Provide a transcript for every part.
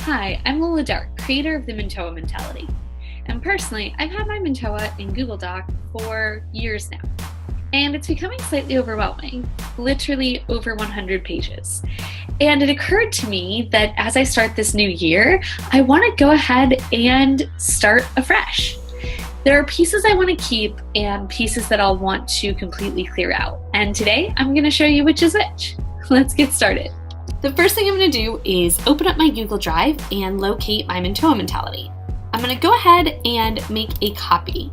Hi, I'm Lola Dark, creator of the MINTOA mentality. And personally, I've had my MINTOA in Google Doc for years now. And it's becoming slightly overwhelming, literally over 100 pages. And it occurred to me that as I start this new year, I want to go ahead and start afresh. There are pieces I want to keep and pieces that I'll want to completely clear out. And today, I'm going to show you which is which. Let's get started. The first thing I'm going to do is open up my Google Drive and locate my MINTOA mentality. I'm going to go ahead and make a copy.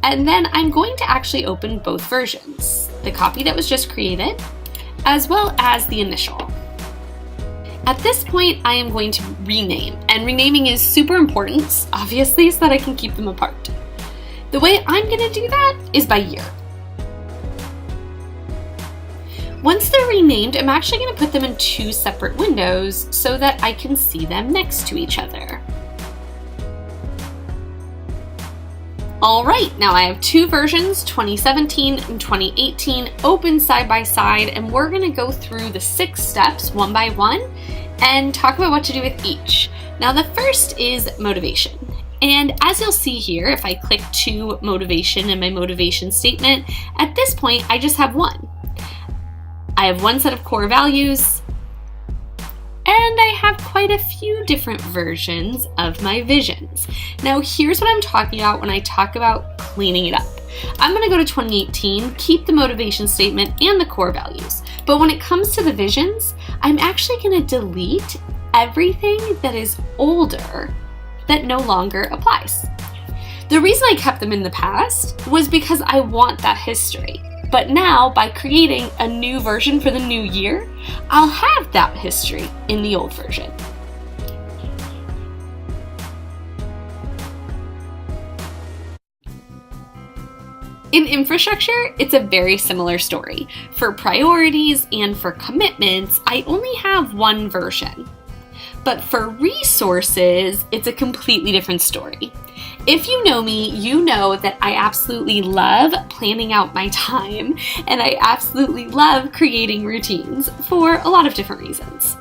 And then I'm going to actually open both versions, the copy that was just created, as well as the initial. At this point, I am going to rename, and renaming is super important, obviously, so that I can keep them apart. The way I'm going to do that is by year. Once they're renamed, I'm actually going to put them in two separate windows so that I can see them next to each other. All right, now I have two versions, 2017 and 2018, open side by side, and we're going to go through the 6 steps one by one and talk about what to do with each. Now, the first is motivation. And as you'll see here, if I click to motivation in my motivation statement, at this point, I just have one. I have one set of core values, and I have quite a few different versions of my visions. Now, here's what I'm talking about when I talk about cleaning it up. I'm going to go to 2018, keep the motivation statement and the core values. But when it comes to the visions, I'm actually going to delete everything that is older that no longer applies. The reason I kept them in the past was because I want that history. But now, by creating a new version for the new year, I'll have that history in the old version. In infrastructure, it's a very similar story. For priorities and for commitments, I only have one version. But for resources, it's a completely different story. If you know me, you know that I absolutely love planning out my time, and I absolutely love creating routines for a lot of different reasons.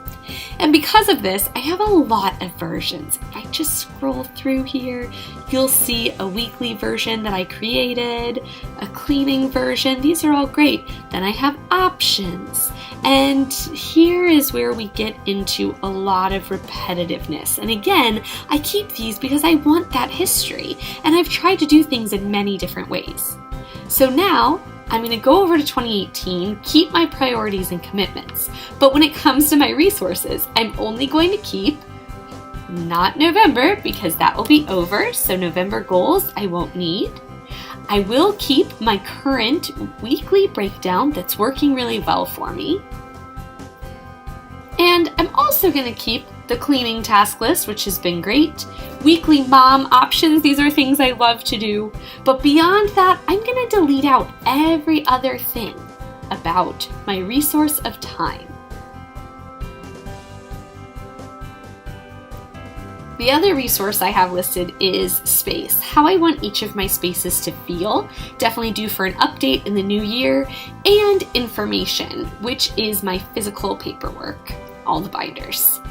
And because of this, I have a lot of versions. If I just scroll through here, you'll see a weekly version that I created, a cleaning version. These are all great. Then I have options. And here is where we get into a lot of repetitiveness. And again, I keep these because I want that history, and I've tried to do things in many different ways. So now, I'm going to go over to 2018, keep my priorities and commitments. But when it comes to my resources, I'm only going to keep not November, because that will be over, so November goals I won't need. I will keep my current weekly breakdown that's working really well for me. And I'm also going to keep the cleaning task list, which has been great. Weekly mom options, these are things I love to do. But beyond that, I'm going to delete out every other thing about my resource of time. The other resource I have listed is space, how I want each of my spaces to feel, definitely due for an update in the new year, and information, which is my physical paperwork, all the binders.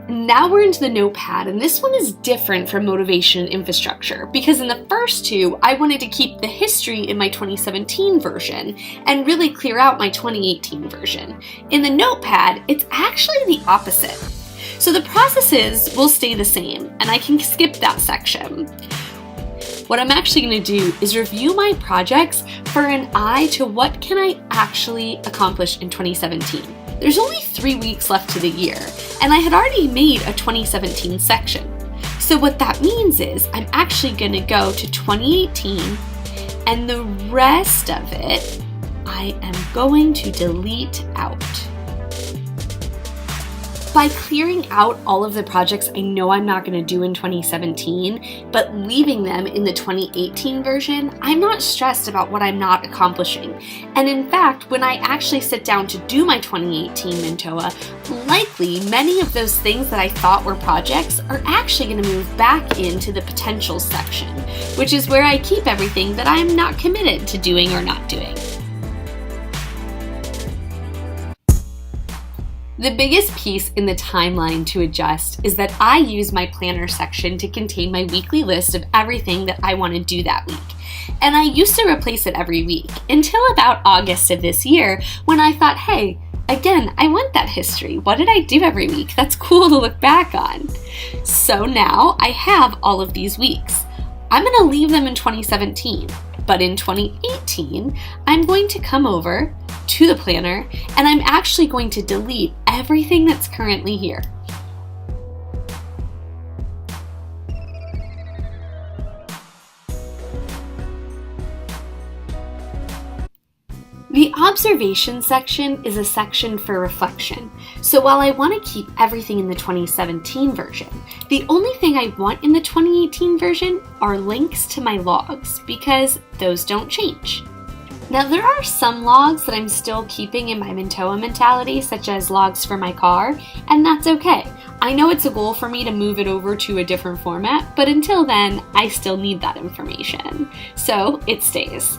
Now we're into the notepad, and this one is different from motivation and infrastructure because in the first two, I wanted to keep the history in my 2017 version and really clear out my 2018 version. In the notepad, it's actually the opposite. So the processes will stay the same, and I can skip that section. What I'm actually going to do is review my projects for an eye to what can I actually accomplish in 2017. There's only 3 weeks left to the year, and I had already made a 2017 section. So what that means is I'm actually going to go to 2018, and the rest of it I am going to delete out. By clearing out all of the projects I know I'm not going to do in 2017, but leaving them in the 2018 version, I'm not stressed about what I'm not accomplishing. And in fact, when I actually sit down to do my 2018 MINTOA, likely many of those things that I thought were projects are actually going to move back into the potential section, which is where I keep everything that I'm not committed to doing or not doing. The biggest piece in the timeline to adjust is that I use my planner section to contain my weekly list of everything that I want to do that week. And I used to replace it every week until about August of this year when I thought, hey, again, I want that history. What did I do every week? That's cool to look back on. So now I have all of these weeks. I'm going to leave them in 2017, but in 2018, I'm going to come over to the planner and I'm actually going to delete everything that's currently here. The observation section is a section for reflection. So while I want to keep everything in the 2017 version, the only thing I want in the 2018 version are links to my logs because those don't change. Now there are some logs that I'm still keeping in my MINTOA mentality, such as logs for my car, and that's okay. I know it's a goal for me to move it over to a different format, but until then, I still need that information. So it stays.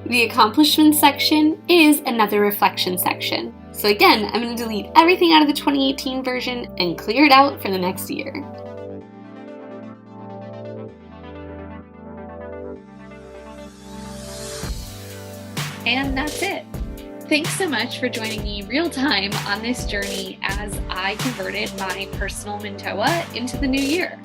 The accomplishments section is another reflection section. So again, I'm going to delete everything out of the 2018 version and clear it out for the next year. And that's it. Thanks so much for joining me real time on this journey as I converted my personal MINTOA into the new year.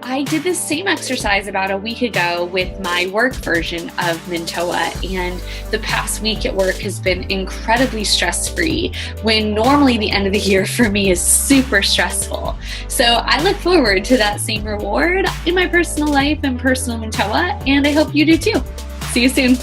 I did this same exercise about a week ago with my work version of MINTOA, and the past week at work has been incredibly stress-free when normally the end of the year for me is super stressful. So I look forward to that same reward in my personal life and personal MINTOA, and I hope you do too. See you soon.